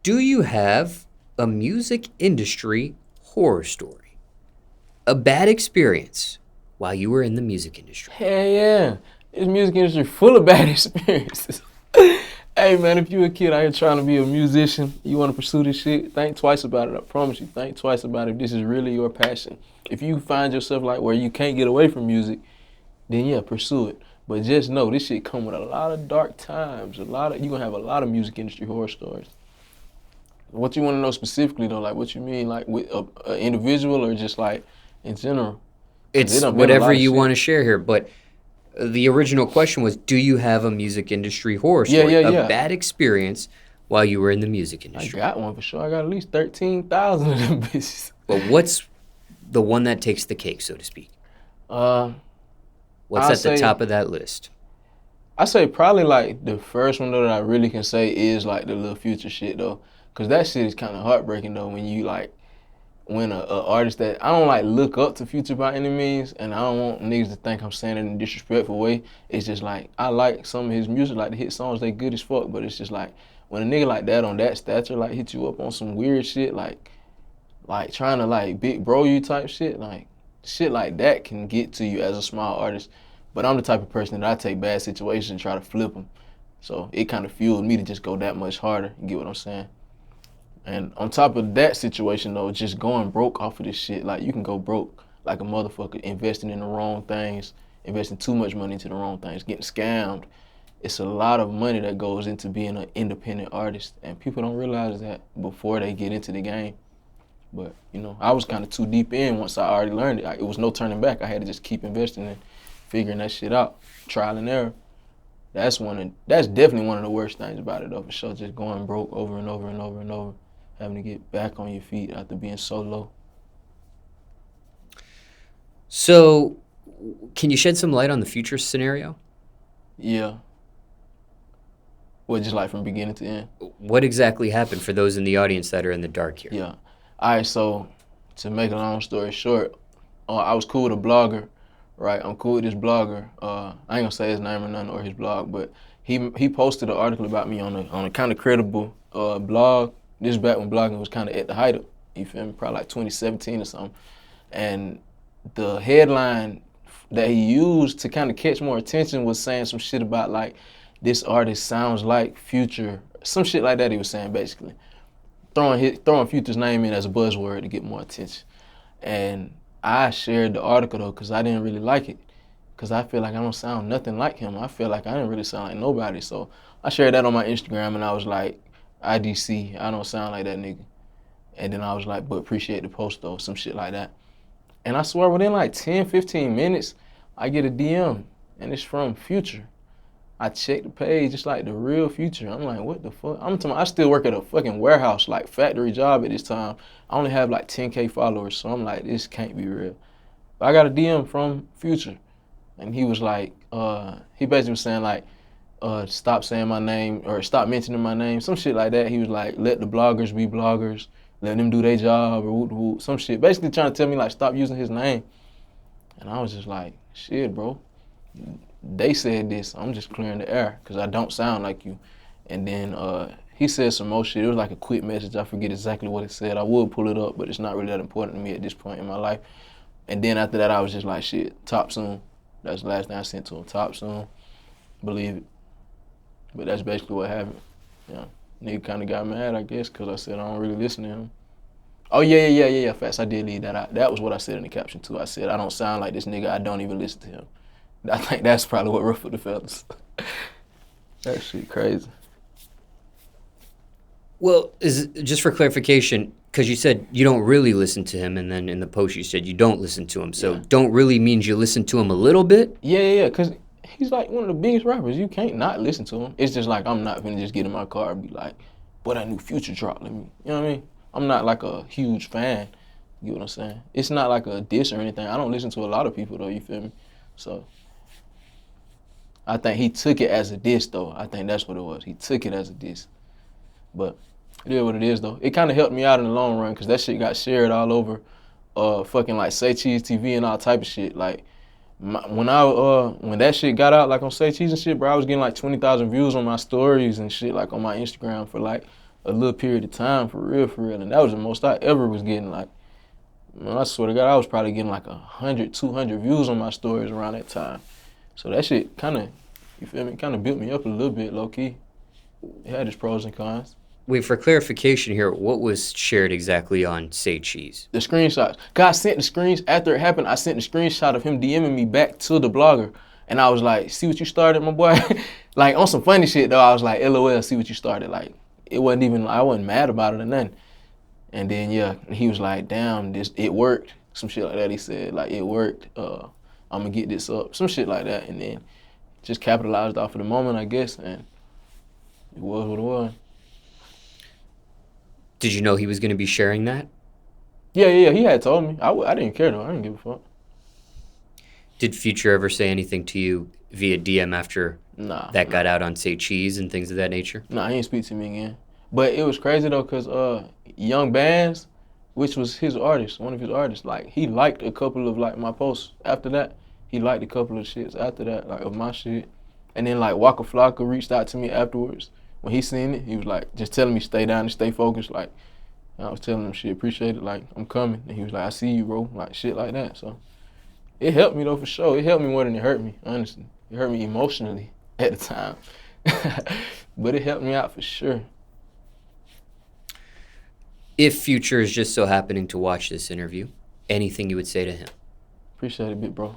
Do you have a music industry horror story? A bad experience while you were in the music industry? Hell yeah. This music industry full of bad experiences. Hey man, if you a kid out here trying to be a musician, you want to pursue this shit, think twice about it. I promise you, think twice about it if this is really your passion. If you find yourself like where you can't get away from music, then yeah, pursue it. But just know this shit come with a lot of dark times. You gonna have a lot of music industry horror stories. What you want to know specifically though, like what you mean, like with a individual or just like in general? 'Cause it It's done been a whatever lot of you shit. want to share here, but the original question was, do you have a music industry horror Yeah, story? yeah, A yeah. bad experience while you were in the music I industry? got one for sure. I got at least 13,000 of them bitches. But what's the one that takes the cake, so to speak? Uh, What's I at the say top of that list? I say probably like the first one though that I really can say is like the Lil Future shit though, cause that shit is kind of heartbreaking though when you like when a artist that I don't like look up to Future by any means, and I don't want niggas to think I'm saying it in a disrespectful way. It's just like I like some of his music, like the hit songs, they good as fuck, but it's just like when a nigga like that on that stature like hit you up on some weird shit like trying to like big bro you type shit, like shit like that can get to you as a small artist. But I'm the type of person that I take bad situations and try to flip them. So it kind of fueled me to just go that much harder. You get what I'm saying? And on top of that situation though, just going broke off of this shit, like you can go broke like a motherfucker investing in the wrong things, investing too much money into the wrong things, getting scammed. It's a lot of money that goes into being an independent artist, and people don't realize that before they get into the game. But you know, I was kind of too deep in once I already learned it. It was no turning back. I had to just keep investing and figuring that shit out, trial and error. That's definitely one of the worst things about it though, for sure. Just going broke over and over and over and over, having to get back on your feet after being so low. So, can you shed some light on the future scenario? Yeah. Well, just like from beginning to end. What exactly happened for those in the audience that are in the dark here? Yeah. All right. So to make a long story short, I was cool with a blogger, right? I'm cool with this blogger. I ain't gonna say his name or nothing or his blog, but he posted an article about me on a kind of credible blog. This is back when blogging was kind of at the height of, you feel me? Probably like 2017 or something. And the headline that he used to kind of catch more attention was saying some shit about like this artist sounds like Future, some shit like that. He was saying basically throwing Future's name in as a buzzword to get more attention. And I shared the article though because I didn't really like it, because I feel like I don't sound nothing like him. I feel like I didn't really sound like nobody. So I shared that on my Instagram and I was like, IDC, I don't sound like that nigga. And then I was like, but appreciate the post though, some shit like that. And I swear within like 10, 15 minutes, I get a DM and it's from Future. I checked the page, it's like the real Future. I'm like, what the fuck? I still work at a fucking warehouse, like factory job at this time. I only have like 10K followers, so I'm like, this can't be real. But I got a DM from Future, and he was like, he basically was saying like, stop saying my name or stop mentioning my name, some shit like that. He was like, let the bloggers be bloggers, let them do their job or whoop, some shit. Basically trying to tell me like, stop using his name. And I was just like, shit, bro. They said this, I'm just clearing the air because I don't sound like you. And then he said some more shit. It was like a quick message. I forget exactly what it said. I would pull it up, but it's not really that important to me at this point in my life. And then after that, I was just like, shit, top soon. That's the last thing I sent to him, top soon. Believe it. But that's basically what happened. Yeah, nigga kind of got mad, I guess, because I said I don't really listen to him. Oh, yeah, facts. I did leave that out. That was what I said in the caption, too. I said, I don't sound like this nigga. I don't even listen to him. I think that's probably what ruffled the feathers. That shit crazy. Well, just for clarification, because you said you don't really listen to him, and then in the post you said you don't listen to him. So Yeah. don't really means you listen to him a little bit? Yeah, because he's like one of the biggest rappers. You can't not listen to him. It's just like I'm not gonna just get in my car and be like, "What that new Future drop?" Let me, you know what I mean? I'm not like a huge fan. You get what I'm saying? It's not like a diss or anything. I don't listen to a lot of people though. You feel me? So I think he took it as a diss though. I think that's what it was. He took it as a diss. But it is what it is though. It kind of helped me out in the long run because that shit got shared all over, fucking like Say Cheese TV and all type of shit. Like when that shit got out like on Say Cheese and shit, bro, I was getting like 20,000 views on my stories and shit like on my Instagram for like a little period of time for real, and that was the most I ever was getting. Like, man, I swear to God, I was probably getting like 100, 200 views on my stories around that time. So that shit kind of, you feel me, kind of built me up a little bit, low key. It had its pros and cons. Wait, for clarification here, what was shared exactly on Say Cheese? The screenshots. God sent the screens after it happened. I sent the screenshot of him DMing me back to the blogger, and I was like, "See what you started, my boy." Like on some funny shit though. I was like, "LOL, see what you started." Like it wasn't even. I wasn't mad about it or nothing. And then yeah, he was like, "Damn, it worked." Some shit like that. He said like it worked. I'm gonna get this up. Some shit like that, and then just capitalized off of the moment, I guess, and it was what it was. Did you know he was going to be sharing that? Yeah, he had told me. I didn't care though. I didn't give a fuck. Did Future ever say anything to you via DM after that got out on Say Cheese and things of that nature? Nah, he didn't speak to me again. But it was crazy though, cause Young Bands, which was his artist, one of his artists, like he liked a couple of like my posts after that. He liked a couple of shits after that, like of my shit. And then like Waka Flocka reached out to me afterwards. When he seen it, he was like just telling me stay down and stay focused. Like I was telling him shit, appreciate it, like I'm coming. And he was like, I see you, bro, like shit like that. So it helped me though for sure. It helped me more than it hurt me, honestly. It hurt me emotionally at the time. But it helped me out for sure. If Future is just so happening to watch this interview, anything you would say to him? Appreciate it, big bro.